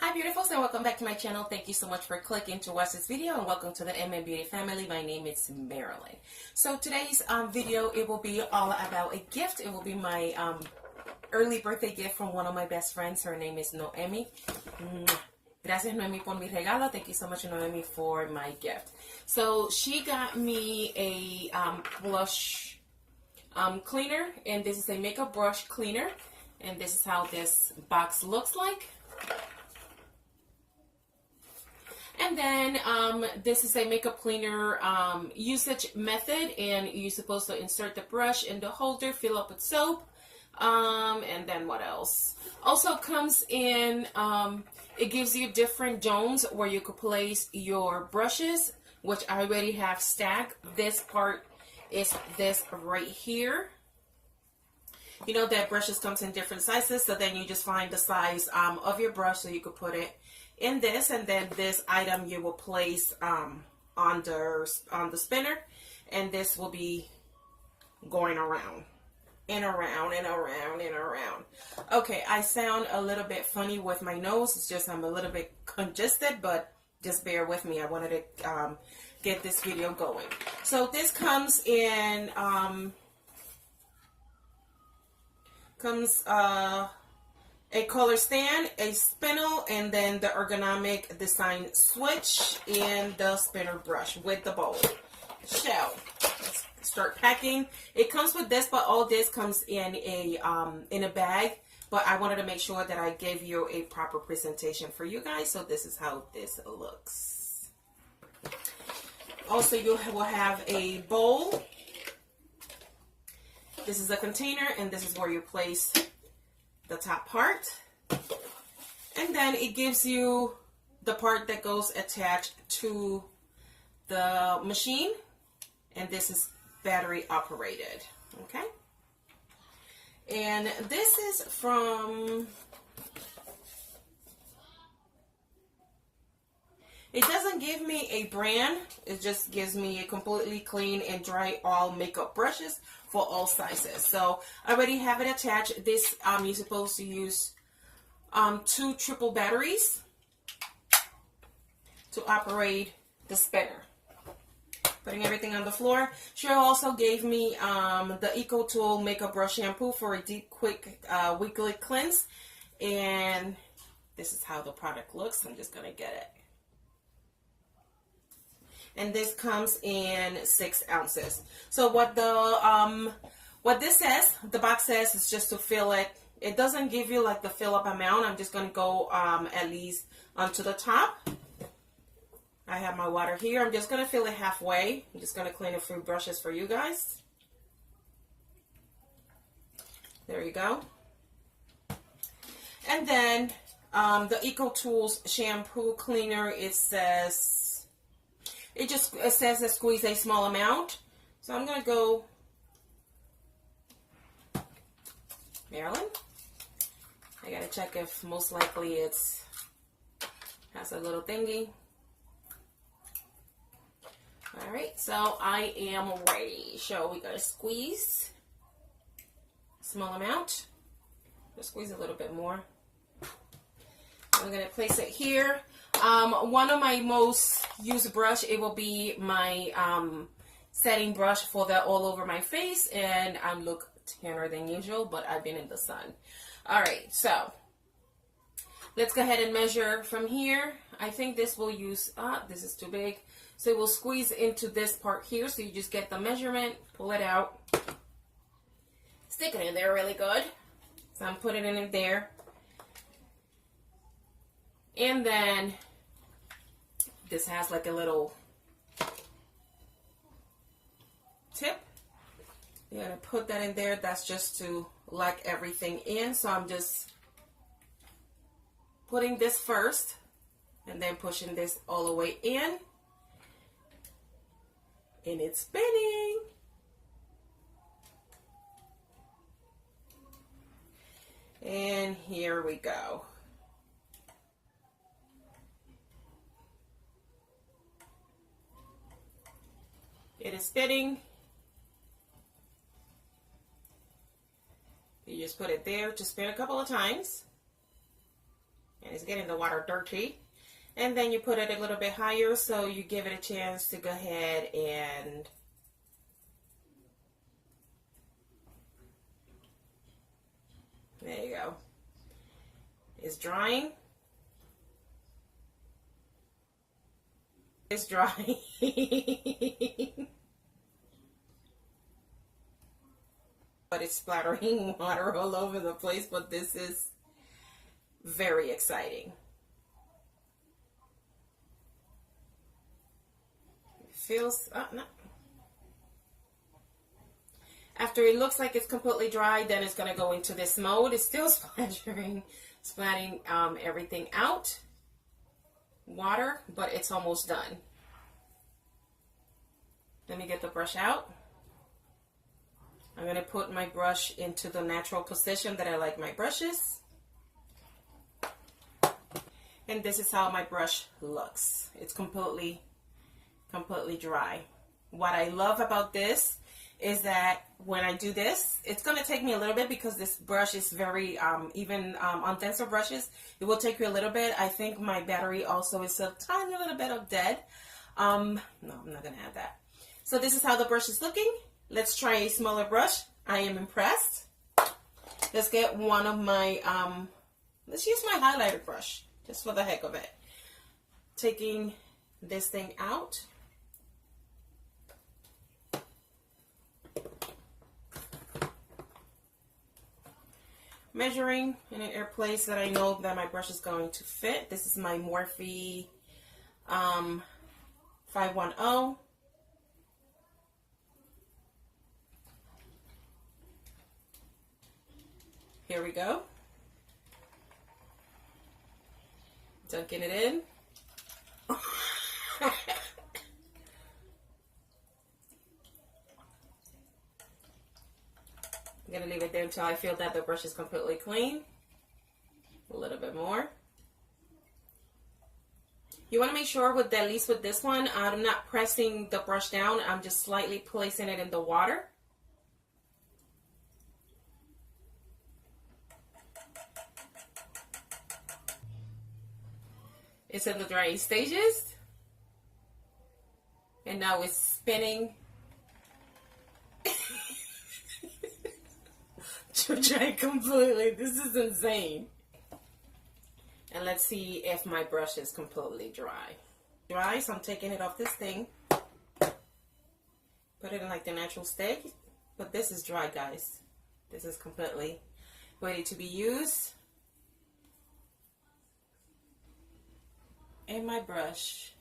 Hi beautifuls, and welcome back to my channel. Thank you so much for clicking to watch this video, and welcome to the MN Beauty family. My name is Marilyn. So today's video, it will be all about a gift. It will be my early birthday gift from one of my best friends. Her name is Noemi. Gracias Noemi por mi regalo. Thank you so much Noemi for my gift. So she got me a blush cleaner, and this is a makeup brush cleaner, and this is how this box looks like. And then this is a makeup cleaner usage method, and you're supposed to insert the brush in the holder, fill up with soap, and then what else? Also comes in, it gives you different domes where you could place your brushes, which I already have stacked. This part is this right here. You know that brushes comes in different sizes, so then you just find the size of your brush so you could put it in this, and then this item you will place on the spinner, and this will be going around and around and around and around. Okay, I sound a little bit funny with my nose. It's just I'm a little bit congested, but just bear with me. I wanted to get this video going. So this comes in a color stand, a spindle, and then the ergonomic design switch and the spinner brush with the bowl. So let's start packing. It comes with this, but all this comes in a bag. But I wanted to make sure that I gave you a proper presentation for you guys. So this is how this looks. Also, you will have a bowl. This is a container, and this is where you place the top part, and then it gives you the part that goes attached to the machine, and this is battery operated. Okay, and this is from, it doesn't give me a brand, it just gives me a completely clean and dry all makeup brushes for all sizes. So I already have it attached. This you're supposed to use 2 triple batteries to operate the spinner. Putting everything on the floor. She also gave me the Eco Tool makeup brush shampoo for a deep, quick weekly cleanse, and this is how the product looks. I'm just gonna get it. And this comes in 6 ounces. So what this says, the box says, is just to fill it. It doesn't give you like the fill up amount. I'm just gonna go at least onto the top. I have my water here. I'm just gonna fill it halfway. I'm just gonna clean a few brushes for you guys. There you go. And then the Eco Tools shampoo cleaner, it says, it says to squeeze a small amount. So I'm going to go, Marilyn, I got to check if most likely it's has a little thingy. All right, so I am ready. So we got to squeeze a small amount. Just squeeze a little bit more. I'm going to place it here. One of my most used brush, it will be my setting brush for that all over my face, and I look tanner than usual, but I've been in the sun. All right, so let's go ahead and measure from here. I think this will use, this is too big, so it will squeeze into this part here, so you just get the measurement, pull it out, stick it in there really good. So I'm putting it in there. And then this has like a little tip. You're going to put that in there. That's just to lock everything in. So I'm just putting this first and then pushing this all the way in. And it's spinning. And here we go. It is spinning. You just put it there to spin a couple of times. and it's getting the water dirty. And then you put it a little bit higher so you give it a chance to go ahead and there you go. It's drying. It's drying. But it's splattering water all over the place, but this is very exciting. It feels, no. After it looks like it's completely dry, then it's going to go into this mode. It's still splatting everything out. Water, but it's almost done. Let me get the brush out. I'm going to put my brush into the natural position that I like my brushes. And this is how my brush looks. It's completely dry. What I love about this is that when I do this, it's going to take me a little bit because this brush is very, even on denser brushes, it will take you a little bit. I think my battery also is a tiny little bit of dead. No, I'm not going to add that. So this is how the brush is looking. Let's try a smaller brush. I am impressed. Let's get one of my, let's use my highlighter brush, just for the heck of it. Taking this thing out. Measuring in an air place that I know that my brush is going to fit. This is my Morphe 510. Here we go. Dunking it in. I'm going to leave it there until I feel that the brush is completely clean. A little bit more. You want to make sure with at least with this one, I'm not pressing the brush down. I'm just slightly placing it in the water. It's in the drying stages. And now it's spinning. Dry completely. This is insane. And let's see if my brush is completely dry. Dry, so I'm taking it off this thing. Put it in like the natural state. But this is dry, guys. This is completely ready to be used. And my brush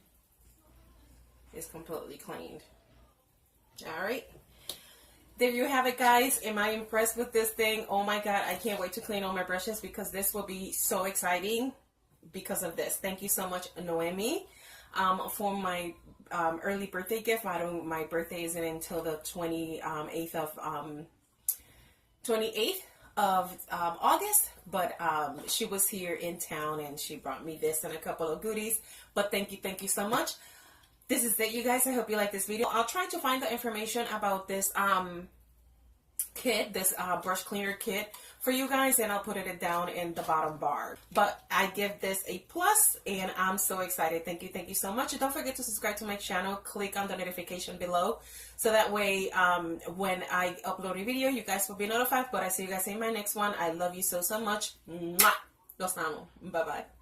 is completely cleaned. All right. There you have it, guys. Am I impressed with this thing? Oh my God, I can't wait to clean all my brushes because this will be so exciting because of this. Thank you so much, Noemi, for my early birthday gift. My birthday isn't until the 28th of August, but she was here in town and she brought me this and a couple of goodies. But thank you so much. This is it, you guys. I hope you like this video. I'll try to find the information about this kit, this brush cleaner kit for you guys, and I'll put it down in the bottom bar. But I give this a plus, and I'm so excited. Thank you so much. Don't forget to subscribe to my channel. Click on the notification below, so that way when I upload a video, you guys will be notified. But I see you guys in my next one. I love you so much. Mwah! Los amo. Bye bye.